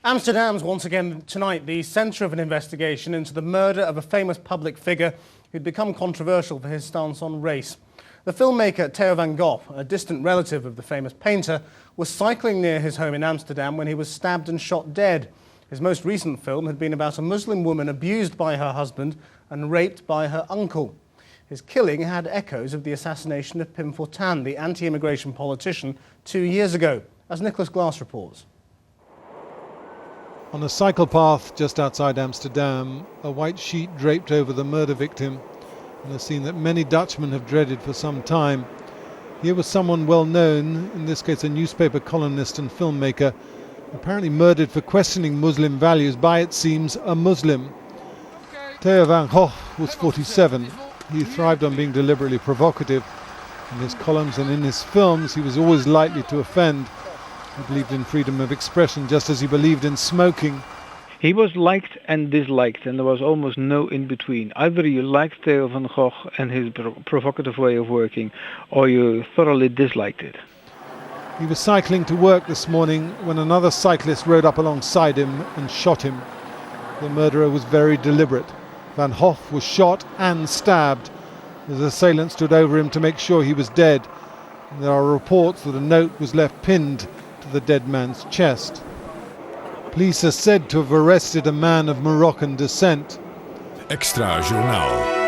Amsterdam's once again tonight the centre of an investigation into the murder of a famous public figure who'd become controversial for his stance on race. The filmmaker Theo van Gogh, a distant relative of the famous painter, was cycling near his home in Amsterdam when he was stabbed and shot dead. His most recent film had been about a Muslim woman abused by her husband and raped by her uncle. His killing had echoes of the assassination of Pim Fortuyn, the anti-immigration politician, 2 years ago, as Nicholas Glass reports. On a cycle path just outside Amsterdam, a white sheet draped over the murder victim, in a scene that many Dutchmen have dreaded for some time. Here was someone well known, in this case a newspaper columnist and filmmaker, apparently murdered for questioning Muslim values by, it seems, a Muslim. Theo van Gogh was 47. He thrived on being deliberately provocative. In his columns and in his films, he was always likely to offend. He believed in freedom of expression just as he believed in smoking. He was liked and disliked, and there was almost no in-between. Either you liked Theo van Gogh and his provocative way of working, or you thoroughly disliked it. He was cycling to work this morning when another cyclist rode up alongside him and shot him. The murderer was very deliberate. Van Gogh was shot and stabbed. His assailant stood over him to make sure he was dead. And there are reports that a note was left pinned to the dead man's chest. Police are said to have arrested a man of Moroccan descent. Extra Journaal.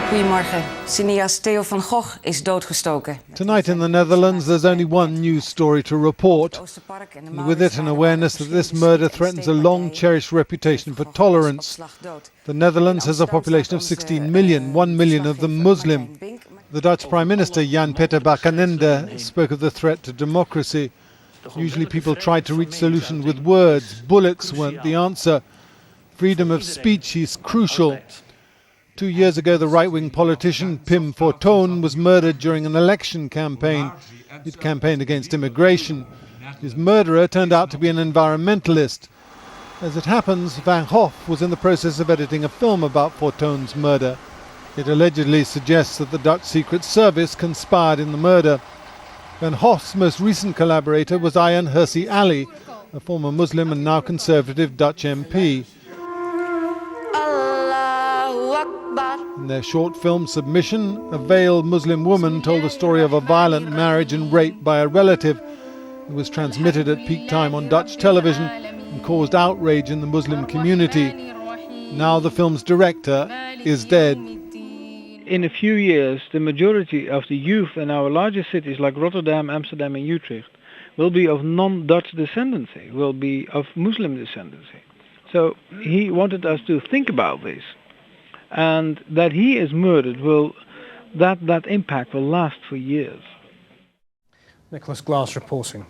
Goedemorgen. Cineast Theo van Gogh is doodgestoken. Tonight in the Netherlands there's only one news story to report, and with it an awareness that this murder threatens a long-cherished reputation for tolerance. The Netherlands has a population of 16 million, 1 million of them Muslim. The Dutch Prime Minister Jan-Peter Balkenende spoke of the threat to democracy. Usually people try to reach solutions with words. Bullets weren't the answer. Freedom of speech is crucial. 2 years ago, the right-wing politician Pim Fortuyn was murdered during an election campaign. He'd campaigned against immigration. His murderer turned out to be an environmentalist. As it happens, Van Gogh was in the process of editing a film about Fortuyn's murder. It allegedly suggests that the Dutch Secret Service conspired in the murder. Van Gogh's most recent collaborator was Ayaan Hirsi Ali, a former Muslim and now conservative Dutch MP. In their short film Submission, a veiled Muslim woman told the story of a violent marriage and rape by a relative. It was transmitted at peak time on Dutch television and caused outrage in the Muslim community. Now the film's director is dead. In a few years, the majority of the youth in our largest cities like Rotterdam, Amsterdam and Utrecht will be of non-Dutch descendancy, will be of Muslim descendancy. So he wanted us to think about this. And that he is murdered that impact will last for years. Nicholas Glass reporting.